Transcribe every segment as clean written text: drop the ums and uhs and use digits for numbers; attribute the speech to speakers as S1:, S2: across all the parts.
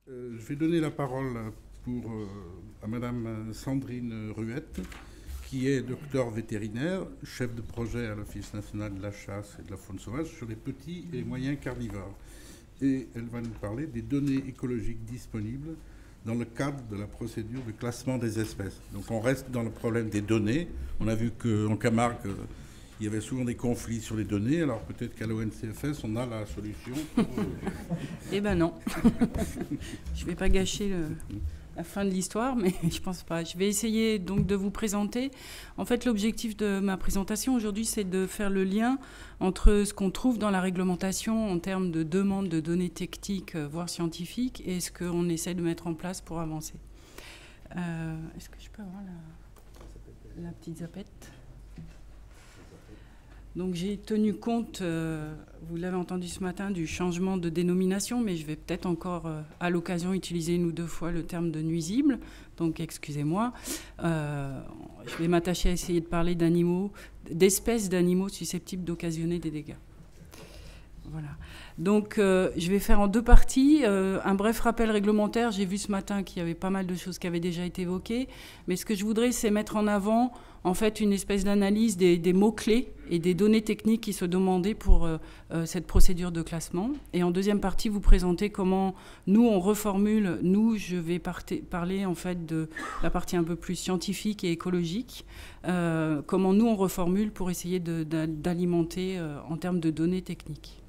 S1: Je vais donner la parole à Madame Sandrine Ruette, qui est docteur vétérinaire, chef de projet à l'Office national de la chasse et de la faune sauvage sur les petits et moyens carnivores. Et elle va nous parler des données écologiques disponibles dans le cadre de la procédure de classement des espèces. Donc on reste dans le problème des données. On a vu qu'en Camargue, il y avait souvent des conflits sur les données. Alors peut-être qu'à l'ONCFS, on a la solution.
S2: Eh ben non. Je ne vais pas gâcher la fin de l'histoire, mais je pense pas. Je vais essayer donc de vous présenter. En fait, l'objectif de ma présentation aujourd'hui, c'est de faire le lien entre ce qu'on trouve dans la réglementation en termes de demande de données techniques, voire scientifiques, et ce qu'on essaie de mettre en place pour avancer. Est-ce que je peux avoir la petite zapette ? Donc j'ai tenu compte, vous l'avez entendu ce matin, du changement de dénomination, mais je vais peut-être encore à l'occasion utiliser 1 ou 2 fois le terme de nuisible, donc excusez-moi. Je vais m'attacher à essayer de parler d'espèces d'animaux susceptibles d'occasionner des dégâts. Voilà. Donc je vais faire en 2 parties. Un bref rappel réglementaire. J'ai vu ce matin qu'il y avait pas mal de choses qui avaient déjà été évoquées, mais ce que je voudrais, c'est mettre en avant en fait une espèce d'analyse des mots-clés et des données techniques qui sont demandées pour cette procédure de classement. Et en 2e partie, vous présenter comment nous, on reformule. Nous, je vais parler en fait de la partie un peu plus scientifique et écologique. Comment nous, on reformule pour essayer d'alimenter en termes de données techniques.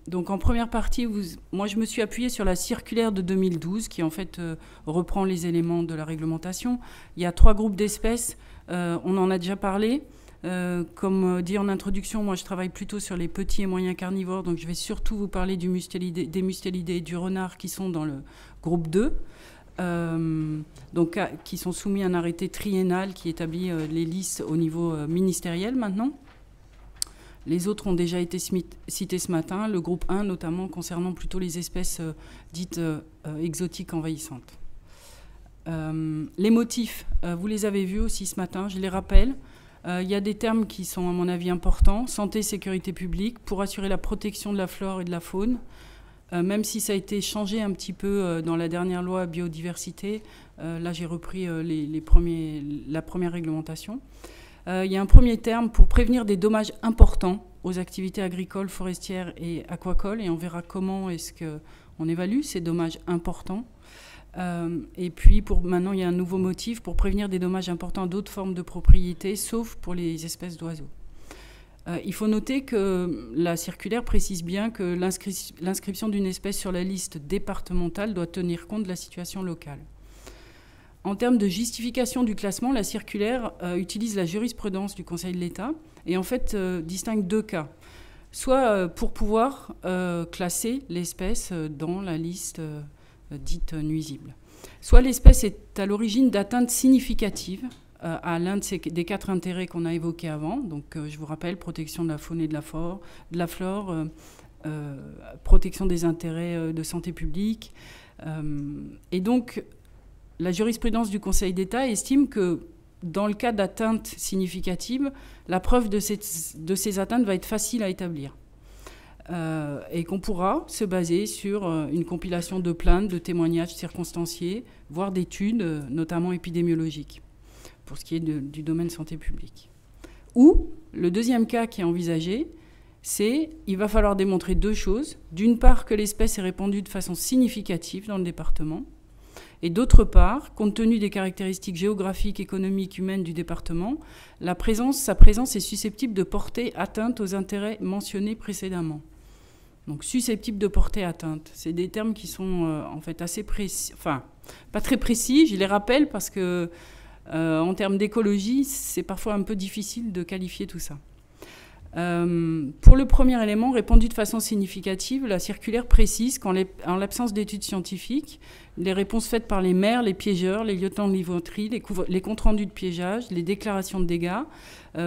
S2: Donc en première partie, moi je me suis appuyée sur la circulaire de 2012 qui en fait reprend les éléments de la réglementation. Il y a 3 groupes d'espèces, on en a déjà parlé. Comme dit en introduction, moi je travaille plutôt sur les petits et moyens carnivores, donc je vais surtout vous parler des mustélidés et du renard qui sont dans le groupe 2. Donc, qui sont soumis à un arrêté triennal qui établit les listes au niveau ministériel maintenant. Les autres ont déjà été cités ce matin, le groupe 1 notamment concernant plutôt les espèces dites exotiques envahissantes. Les motifs, vous les avez vus aussi ce matin, je les rappelle. Il y a des termes qui sont à mon avis importants, santé, sécurité publique, pour assurer la protection de la flore et de la faune. Même si ça a été changé un petit peu dans la dernière loi biodiversité, là j'ai repris la première réglementation. Il y a un premier terme pour prévenir des dommages importants aux activités agricoles, forestières et aquacoles, et on verra comment est-ce qu'on évalue ces dommages importants. Et puis maintenant, il y a un nouveau motif pour prévenir des dommages importants à d'autres formes de propriété, sauf pour les espèces d'oiseaux. Il faut noter que la circulaire précise bien que l'inscription d'une espèce sur la liste départementale doit tenir compte de la situation locale. En termes de justification du classement, la circulaire utilise la jurisprudence du Conseil de l'État et en fait distingue 2 cas. Soit pour pouvoir classer l'espèce dans la liste dite nuisible. Soit l'espèce est à l'origine d'atteintes significatives à l'un des 4 intérêts qu'on a évoqués avant. Donc je vous rappelle, protection de la faune et de la flore, protection des intérêts de santé publique. Et donc la jurisprudence du Conseil d'État estime que dans le cas d'atteintes significatives, la preuve de ces atteintes va être facile à établir. Et qu'on pourra se baser sur une compilation de plaintes, de témoignages circonstanciés, voire d'études, notamment épidémiologiques, pour ce qui est du domaine santé publique. Ou, le 2e cas qui est envisagé, c'est il va falloir démontrer 2 choses. D'une part, que l'espèce est répandue de façon significative dans le département, et d'autre part, compte tenu des caractéristiques géographiques, économiques, humaines du département, sa présence est susceptible de porter atteinte aux intérêts mentionnés précédemment. Donc susceptible de porter atteinte. C'est des termes qui sont en fait assez précis, enfin pas très précis, je les rappelle parce que en termes d'écologie, c'est parfois un peu difficile de qualifier tout ça. Pour le premier élément, répandu de façon significative, la circulaire précise qu'en l'absence d'études scientifiques, les réponses faites par les maires, les piégeurs, les lieutenants de livreterie, les comptes rendus de piégeage, les déclarations de dégâts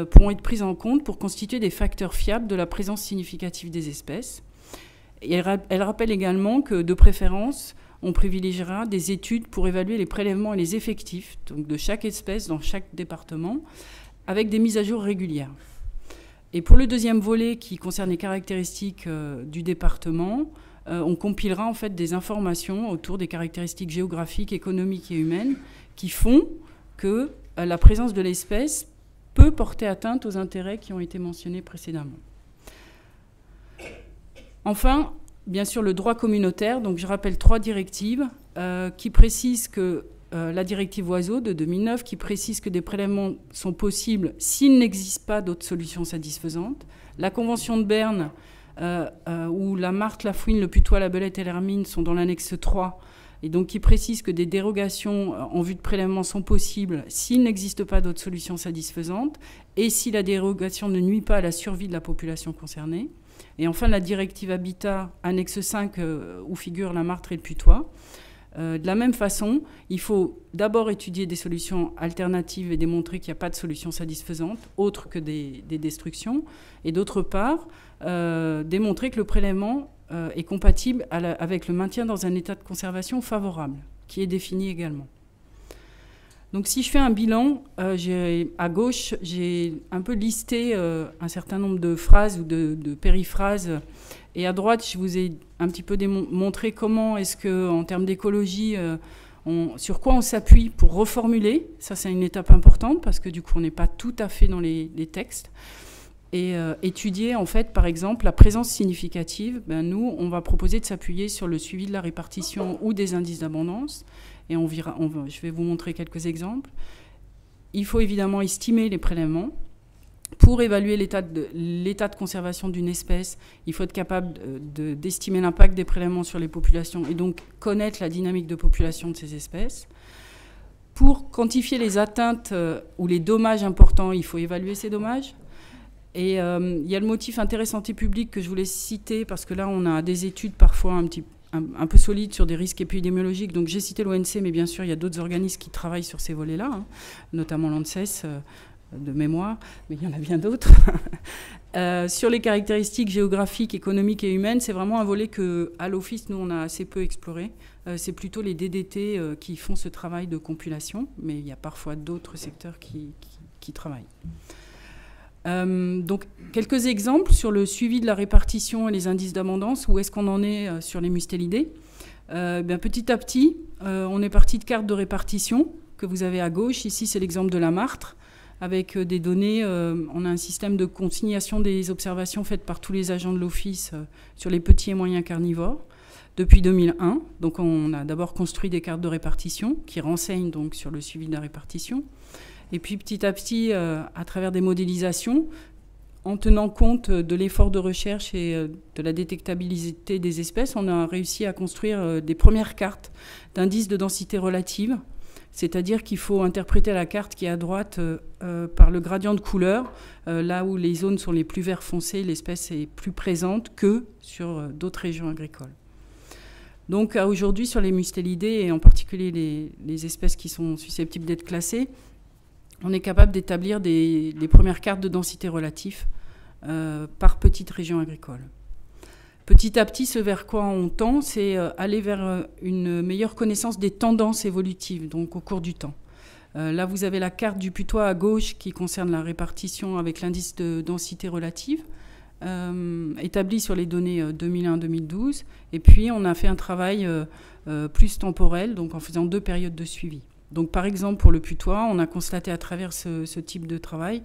S2: pourront être prises en compte pour constituer des facteurs fiables de la présence significative des espèces. Et elle rappelle également que, de préférence, on privilégiera des études pour évaluer les prélèvements et les effectifs donc de chaque espèce dans chaque département, avec des mises à jour régulières. Et pour le 2e volet qui concerne les caractéristiques du département, on compilera en fait des informations autour des caractéristiques géographiques, économiques et humaines qui font que la présence de l'espèce peut porter atteinte aux intérêts qui ont été mentionnés précédemment. Enfin, bien sûr, le droit communautaire. Donc, je rappelle 3 directives qui précisent que la directive Oiseaux de 2009 qui précise que des prélèvements sont possibles s'il n'existe pas d'autres solutions satisfaisantes. La Convention de Berne, où la martre, la fouine, le putois, la belette et l'hermine sont dans l'annexe 3, et donc qui précise que des dérogations en vue de prélèvement sont possibles s'il n'existe pas d'autres solutions satisfaisantes et si la dérogation ne nuit pas à la survie de la population concernée. Et enfin, la directive Habitat, annexe 5, où figurent la martre et le putois. De la même façon, il faut d'abord étudier des solutions alternatives et démontrer qu'il n'y a pas de solution satisfaisante, autre que des destructions. Et d'autre part, démontrer que le prélèvement est compatible avec le maintien dans un état de conservation favorable, qui est défini également. Donc si je fais un bilan, à gauche, j'ai un peu listé un certain nombre de phrases ou de périphrases. Et à droite, je vous ai un petit peu montré comment est-ce qu'en termes d'écologie, sur quoi on s'appuie pour reformuler. Ça, c'est une étape importante parce que du coup, on n'est pas tout à fait dans les textes. Et étudier, en fait, par exemple, la présence significative. Nous, on va proposer de s'appuyer sur le suivi de la répartition ou des indices d'abondance. Et je vais vous montrer quelques exemples. Il faut évidemment estimer les prélèvements. Pour évaluer l'état de conservation d'une espèce, il faut être capable d'estimer l'impact des prélèvements sur les populations et donc connaître la dynamique de population de ces espèces. Pour quantifier les atteintes ou les dommages importants, il faut évaluer ces dommages. Et il y a le motif intérêt santé publique que je voulais citer parce que là, on a des études parfois un peu solides sur des risques épidémiologiques. Donc j'ai cité l'ONC, mais bien sûr, il y a d'autres organismes qui travaillent sur ces volets-là, notamment l'ANSES, de mémoire, mais il y en a bien d'autres. Sur les caractéristiques géographiques, économiques et humaines, c'est vraiment un volet qu'à l'Office, nous, on a assez peu exploré. C'est plutôt les DDT qui font ce travail de compilation, mais il y a parfois d'autres secteurs qui travaillent. Donc, quelques exemples sur le suivi de la répartition et les indices d'abondance. Où est-ce qu'on en est sur les mustélidés ? Petit à petit, on est parti de cartes de répartition que vous avez à gauche. Ici, c'est l'exemple de la martre. Avec des données, on a un système de consignation des observations faites par tous les agents de l'Office sur les petits et moyens carnivores depuis 2001. Donc on a d'abord construit des cartes de répartition qui renseignent donc sur le suivi de la répartition. Et puis petit à petit, à travers des modélisations, en tenant compte de l'effort de recherche et de la détectabilité des espèces, on a réussi à construire des premières cartes d'indices de densité relative. C'est-à-dire qu'il faut interpréter la carte qui est à droite par le gradient de couleur. Là où les zones sont les plus vert foncé, l'espèce est plus présente que sur d'autres régions agricoles. Donc aujourd'hui, sur les mustélidés, et en particulier les espèces qui sont susceptibles d'être classées, on est capable d'établir les premières cartes de densité relative par petite région agricole. Petit à petit, ce vers quoi on tend, c'est aller vers une meilleure connaissance des tendances évolutives, donc au cours du temps. Là, vous avez la carte du putois à gauche qui concerne la répartition avec l'indice de densité relative, établi sur les données 2001-2012. Et puis, on a fait un travail plus temporel, donc en faisant 2 périodes de suivi. Donc, par exemple, pour le putois, on a constaté à travers ce type de travail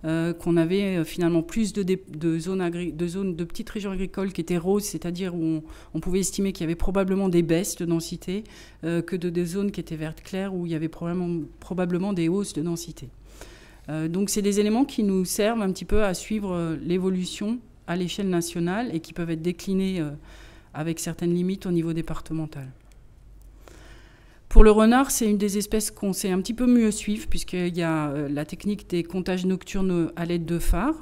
S2: qu'on avait finalement plus de zones de petites régions agricoles qui étaient roses, c'est-à-dire où on pouvait estimer qu'il y avait probablement des baisses de densité, que des zones qui étaient vertes claires où il y avait probablement des hausses de densité. Donc, c'est des éléments qui nous servent un petit peu à suivre l'évolution à l'échelle nationale et qui peuvent être déclinés avec certaines limites au niveau départemental. Pour le renard, c'est une des espèces qu'on sait un petit peu mieux suivre, puisqu'il y a la technique des comptages nocturnes à l'aide de phares.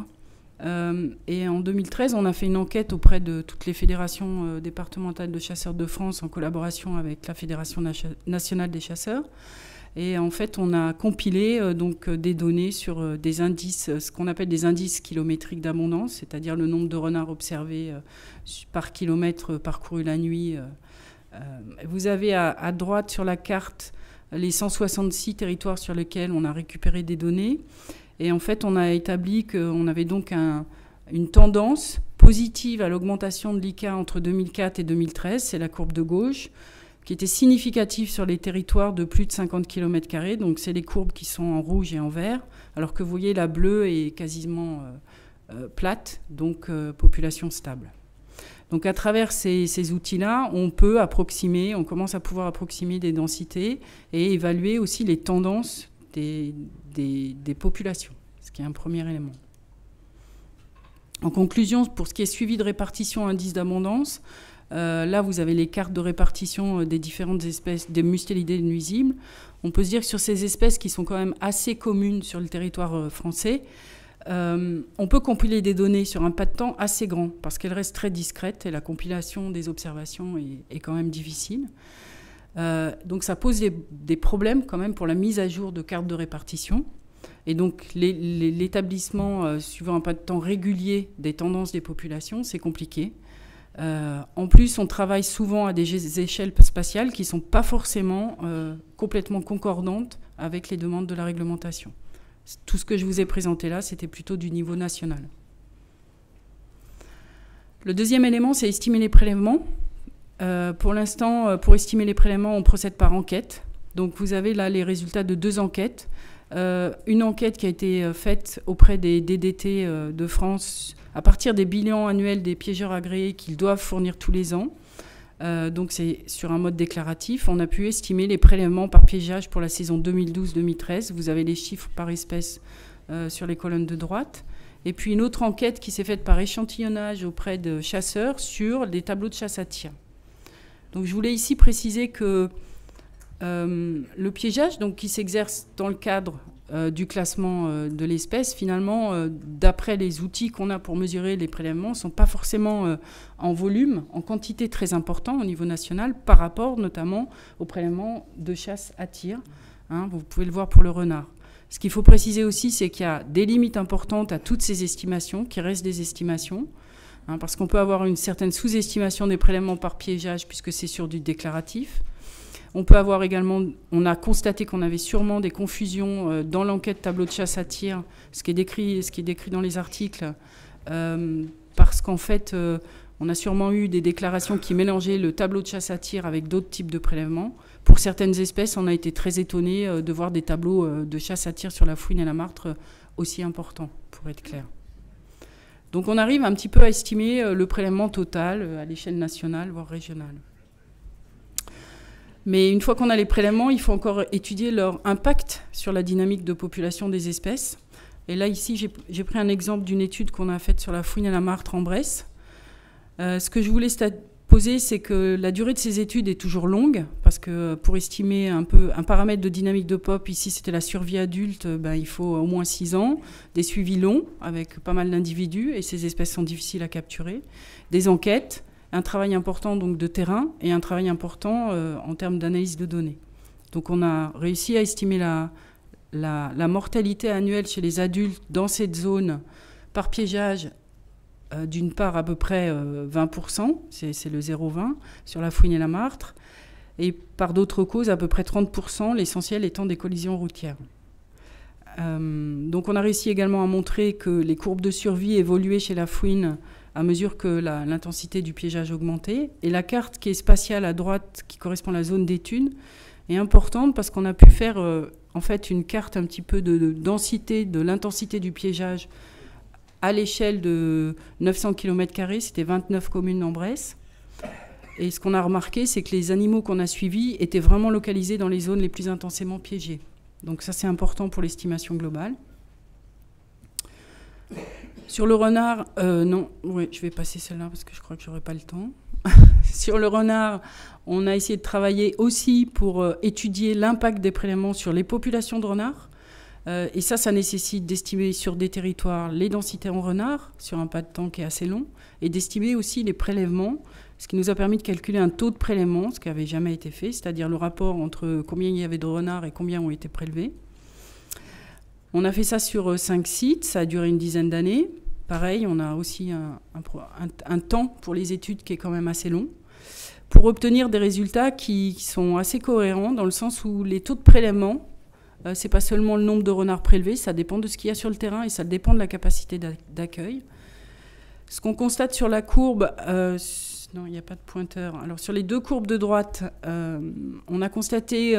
S2: Et en 2013, on a fait une enquête auprès de toutes les fédérations départementales de chasseurs de France en collaboration avec la Fédération nationale des chasseurs. Et en fait, on a compilé donc, des données sur des indices, ce qu'on appelle des indices kilométriques d'abondance, c'est-à-dire le nombre de renards observés par kilomètre parcouru la nuit. Vous avez à droite sur la carte les 166 territoires sur lesquels on a récupéré des données. Et en fait, on a établi qu'on avait donc une tendance positive à l'augmentation de l'ICA entre 2004 et 2013, c'est la courbe de gauche, qui était significative sur les territoires de plus de 50 km². Donc c'est les courbes qui sont en rouge et en vert, alors que vous voyez la bleue est quasiment plate, donc population stable. Donc à travers ces outils-là, on commence à pouvoir approximer des densités et évaluer aussi les tendances des populations, ce qui est un premier élément. En conclusion, pour ce qui est suivi de répartition indice d'abondance, là vous avez les cartes de répartition des différentes espèces des mustélidés nuisibles. On peut se dire que sur ces espèces qui sont quand même assez communes sur le territoire français, on peut compiler des données sur un pas de temps assez grand parce qu'elles restent très discrètes et la compilation des observations est quand même difficile. Donc ça pose des problèmes quand même pour la mise à jour de cartes de répartition. Et donc l'établissement suivant un pas de temps régulier des tendances des populations, c'est compliqué. En plus, on travaille souvent à des échelles spatiales qui ne sont pas forcément complètement concordantes avec les demandes de la réglementation. Tout ce que je vous ai présenté là, c'était plutôt du niveau national. Le deuxième élément, c'est estimer les prélèvements. Pour l'instant, pour estimer les prélèvements, on procède par enquête. Donc vous avez là les résultats de 2 enquêtes. Une enquête qui a été faite auprès des DDT de France à partir des bilans annuels des piégeurs agréés qu'ils doivent fournir tous les ans. Donc c'est sur un mode déclaratif. On a pu estimer les prélèvements par piégeage pour la saison 2012-2013. Vous avez les chiffres par espèce sur les colonnes de droite. Et puis une autre enquête qui s'est faite par échantillonnage auprès de chasseurs sur des tableaux de chasse à tir. Donc je voulais ici préciser que le piégeage, donc, qui s'exerce dans le cadre du classement de l'espèce, finalement, d'après les outils qu'on a pour mesurer les prélèvements, ne sont pas forcément en volume, en quantité très important au niveau national, par rapport notamment aux prélèvements de chasse à tir. Hein, vous pouvez le voir pour le renard. Ce qu'il faut préciser aussi, c'est qu'il y a des limites importantes à toutes ces estimations, qui restent des estimations, hein, parce qu'on peut avoir une certaine sous-estimation des prélèvements par piégeage, puisque c'est sur du déclaratif. On peut avoir également, on a constaté qu'on avait sûrement des confusions dans l'enquête tableau de chasse à tir, ce qui est décrit dans les articles, parce qu'en fait, on a sûrement eu des déclarations qui mélangeaient le tableau de chasse à tir avec d'autres types de prélèvements. Pour certaines espèces, on a été très étonnés de voir des tableaux de chasse à tir sur la fouine et la martre aussi importants, pour être clair. Donc on arrive un petit peu à estimer le prélèvement total à l'échelle nationale, voire régionale. Mais une fois qu'on a les prélèvements, il faut encore étudier leur impact sur la dynamique de population des espèces. Et là, ici, j'ai pris un exemple d'une étude qu'on a faite sur la fouine et la martre en Bresse. Ce que je voulais poser, c'est que la durée de ces études est toujours longue, parce que pour estimer un paramètre de dynamique de pop, ici, c'était la survie adulte, il faut au moins 6 ans, des suivis longs, avec pas mal d'individus, et ces espèces sont difficiles à capturer, des enquêtes, un travail important donc de terrain et un travail important en termes d'analyse de données. Donc on a réussi à estimer la mortalité annuelle chez les adultes dans cette zone par piégeage, d'une part à peu près 20%, c'est le 0,20 sur la fouine et la martre, et par d'autres causes à peu près 30%, l'essentiel étant des collisions routières. Donc on a réussi également à montrer que les courbes de survie évoluaient chez la fouine à mesure que l'intensité du piégeage augmentait. Et la carte qui est spatiale à droite, qui correspond à la zone d'étude, est importante parce qu'on a pu faire en fait une carte un petit peu de densité, de l'intensité du piégeage à l'échelle de 900 km², c'était 29 communes en Bresse. Et ce qu'on a remarqué, c'est que les animaux qu'on a suivis étaient vraiment localisés dans les zones les plus intensément piégées. Donc ça, c'est important pour l'estimation globale. Sur le renard, non, oui, je vais passer celle-là parce que je crois que je n'aurai pas le temps. Sur le renard, on a essayé de travailler aussi pour étudier l'impact des prélèvements sur les populations de renards. Et ça nécessite d'estimer sur des territoires les densités en renards, sur un pas de temps qui est assez long, et d'estimer aussi les prélèvements, ce qui nous a permis de calculer un taux de prélèvement, ce qui n'avait jamais été fait, c'est-à-dire le rapport entre combien il y avait de renards et combien ont été prélevés. On a fait ça sur 5 sites, ça a duré une dizaine d'années. Pareil, on a aussi un temps pour les études qui est quand même assez long, pour obtenir des résultats qui sont assez cohérents, dans le sens où les taux de prélèvement, ce n'est pas seulement le nombre de renards prélevés, ça dépend de ce qu'il y a sur le terrain et ça dépend de la capacité d'accueil. Ce qu'on constate sur la courbe, non, il n'y a pas de pointeur. Alors sur les deux courbes de droite, on a constaté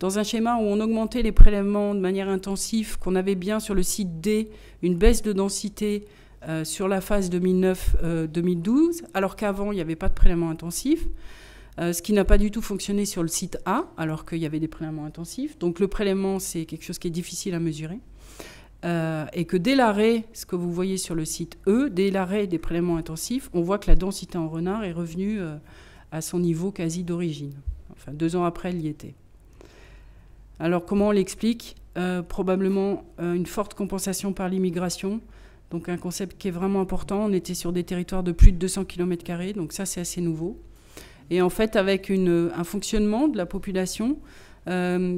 S2: dans un schéma où on augmentait les prélèvements de manière intensive, qu'on avait bien sur le site D une baisse de densité sur la phase 2009-2012, alors qu'avant il n'y avait pas de prélèvement intensif. Ce qui n'a pas du tout fonctionné sur le site A, alors qu'il y avait des prélèvements intensifs. Donc le prélèvement, c'est quelque chose qui est difficile à mesurer. Et que dès l'arrêt, ce que vous voyez sur le site E, dès l'arrêt des prélèvements intensifs, on voit que la densité en renard est revenue à son niveau quasi d'origine. Enfin, 2 ans après, elle y était. Alors, comment on l'explique ? Probablement une forte compensation par l'immigration. Donc, un concept qui est vraiment important. On était sur des territoires de plus de 200 km², donc ça, c'est assez nouveau. Et en fait, avec un fonctionnement de la population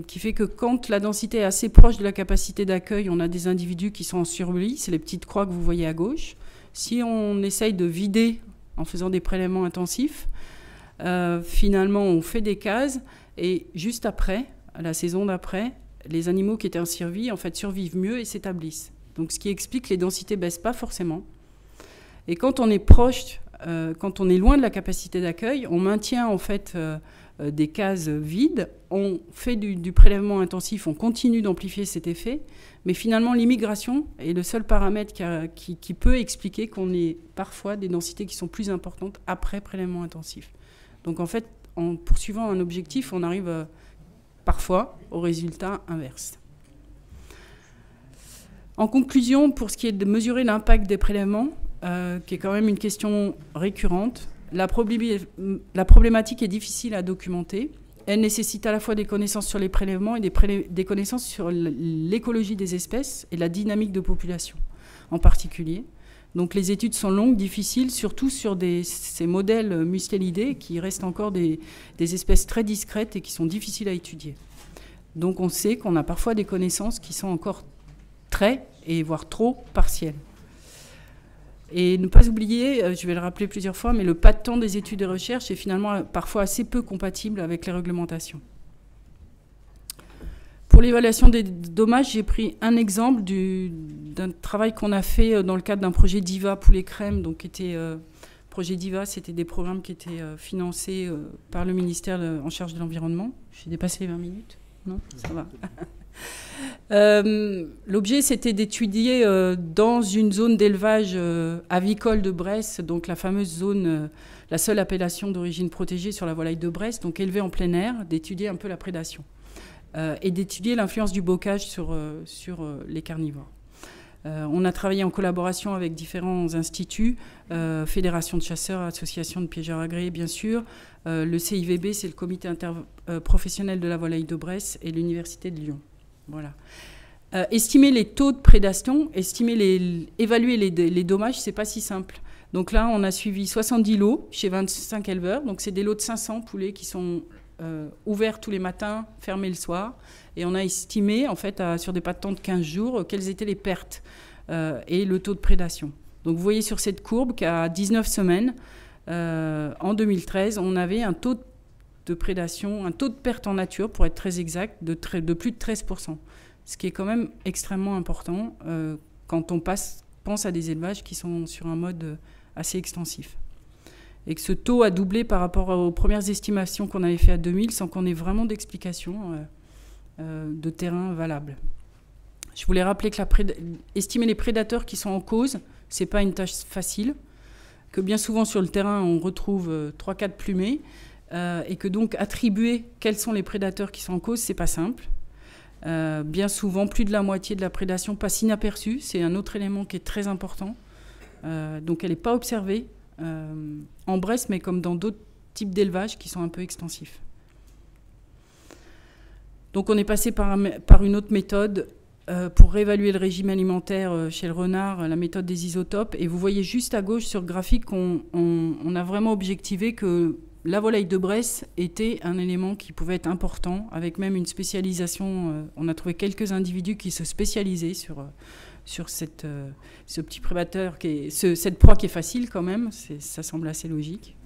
S2: qui fait que quand la densité est assez proche de la capacité d'accueil, on a des individus qui sont en survie, c'est les petites croix que vous voyez à gauche. Si on essaye de vider en faisant des prélèvements intensifs, finalement on fait des cases et juste après, à la saison d'après, les animaux qui étaient en survie en fait survivent mieux et s'établissent. Donc ce qui explique que les densités ne baissent pas forcément. Et quand on est proche, quand on est loin de la capacité d'accueil, on maintient en fait des cases vides, on fait du prélèvement intensif, on continue d'amplifier cet effet, mais finalement l'immigration est le seul paramètre qui peut expliquer qu'on ait parfois des densités qui sont plus importantes après prélèvement intensif. Donc en fait, en poursuivant un objectif, on arrive parfois au résultat inverse. En conclusion, pour ce qui est de mesurer l'impact des prélèvements, qui est quand même une question récurrente, la problématique est difficile à documenter. Elle nécessite à la fois des connaissances sur les prélèvements et des connaissances sur l'écologie des espèces et la dynamique de population en particulier. Donc les études sont longues, difficiles, surtout sur ces modèles mustélidés qui restent encore des espèces très discrètes et qui sont difficiles à étudier. Donc on sait qu'on a parfois des connaissances qui sont encore très, et voire trop, partielles. Et ne pas oublier, je vais le rappeler plusieurs fois, mais le pas de temps des études et recherches est finalement parfois assez peu compatible avec les réglementations. Pour l'évaluation des dommages, j'ai pris un exemple d'un travail qu'on a fait dans le cadre d'un projet DIVA poulet crème. Donc, projet DIVA, c'était des programmes qui étaient financés par le ministère en charge de l'environnement. J'ai dépassé les 20 minutes ? Non ? Ça va. L'objet, c'était d'étudier dans une zone d'élevage avicole de Bresse, donc la fameuse zone, la seule appellation d'origine protégée sur la volaille de Bresse, donc élevée en plein air, d'étudier un peu la prédation et d'étudier l'influence du bocage sur les carnivores. On a travaillé en collaboration avec différents instituts, fédération de chasseurs, association de piégeurs agréés, bien sûr, le CIVB, c'est le comité interprofessionnel de la volaille de Bresse, et l'université de Lyon. Voilà. Estimer les taux de prédation, évaluer les dommages, c'est pas si simple. Donc là, on a suivi 70 lots chez 25 éleveurs. Donc c'est des lots de 500 poulets qui sont ouverts tous les matins, fermés le soir. Et on a estimé, en fait, sur des pas de temps de 15 jours, quelles étaient les pertes et le taux de prédation. Donc vous voyez sur cette courbe qu'à 19 semaines, en 2013, on avait un taux de prédation, un taux de perte en nature, pour être très exact, de plus de 13%. Ce qui est quand même extrêmement important quand on pense à des élevages qui sont sur un mode assez extensif. Et que ce taux a doublé par rapport aux premières estimations qu'on avait fait à 2000, sans qu'on ait vraiment d'explication de terrain valable. Je voulais rappeler que estimer les prédateurs qui sont en cause, ce n'est pas une tâche facile, que bien souvent sur le terrain, on retrouve 3-4 plumés, et que donc attribuer quels sont les prédateurs qui sont en cause, c'est pas simple. Bien souvent, plus de la moitié de la prédation passe inaperçue. C'est un autre élément qui est très important. Donc elle n'est pas observée en Bresse, mais comme dans d'autres types d'élevages qui sont un peu extensifs. Donc on est passé par une autre méthode pour réévaluer le régime alimentaire chez le renard, la méthode des isotopes. Et vous voyez juste à gauche sur le graphique qu'on a vraiment objectivé que la volaille de Bresse était un élément qui pouvait être important, avec même une spécialisation. On a trouvé quelques individus qui se spécialisaient sur ce petit prédateur, cette proie qui est facile quand même. Ça semble assez logique.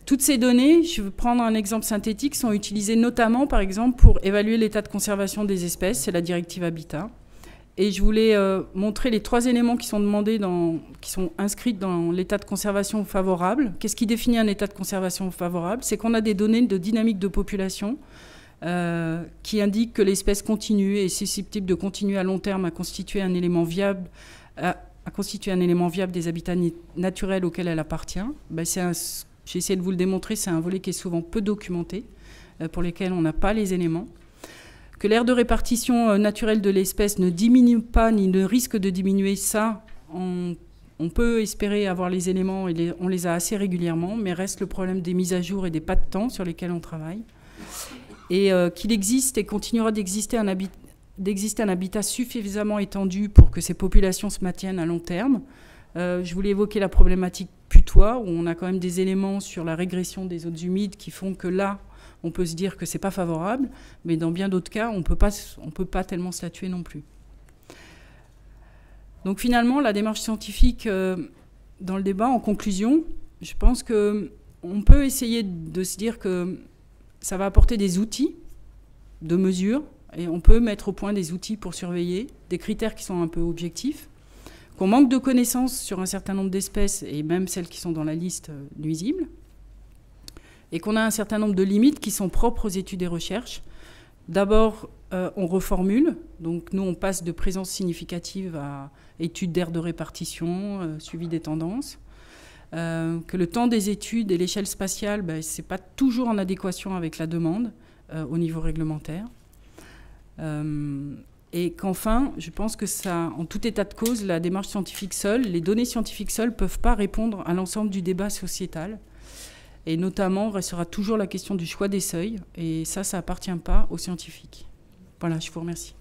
S2: Toutes ces données, je vais prendre un exemple synthétique, sont utilisées notamment, par exemple, pour évaluer l'état de conservation des espèces. C'est la directive Habitat. Et je voulais montrer les 3 éléments qui sont demandés, qui sont inscrits dans l'état de conservation favorable. Qu'est-ce qui définit un état de conservation favorable? C'est qu'on a des données de dynamique de population qui indiquent que l'espèce continue et est susceptible de continuer à long terme à constituer un élément viable, des habitats naturels auxquels elle appartient. J'ai essayé de vous le démontrer, c'est un volet qui est souvent peu documenté, pour lesquels on n'a pas les éléments. Que l'aire de répartition naturelle de l'espèce ne diminue pas ni ne risque de diminuer, ça, on peut espérer avoir les éléments, et on les a assez régulièrement, mais reste le problème des mises à jour et des pas de temps sur lesquels on travaille. Et qu'il existe et continuera d'exister un habitat suffisamment étendu pour que ces populations se maintiennent à long terme. Je voulais évoquer la problématique putois, où on a quand même des éléments sur la régression des zones humides qui font que là, on peut se dire que ce n'est pas favorable, mais dans bien d'autres cas, on ne peut pas tellement statuer non plus. Donc finalement, la démarche scientifique dans le débat, en conclusion, je pense qu'on peut essayer de se dire que ça va apporter des outils de mesure, et on peut mettre au point des outils pour surveiller, des critères qui sont un peu objectifs, qu'on manque de connaissances sur un certain nombre d'espèces, et même celles qui sont dans la liste nuisibles, et qu'on a un certain nombre de limites qui sont propres aux études et recherches. D'abord, on reformule. Donc nous, on passe de présence significative à études d'aire de répartition, suivi des tendances. Que le temps des études et l'échelle spatiale, ce n'est pas toujours en adéquation avec la demande au niveau réglementaire. Et qu'enfin, je pense que ça, en tout état de cause, la démarche scientifique seule, les données scientifiques seules ne peuvent pas répondre à l'ensemble du débat sociétal. Et notamment, restera toujours la question du choix des seuils. Et ça appartient pas aux scientifiques. Voilà, je vous remercie.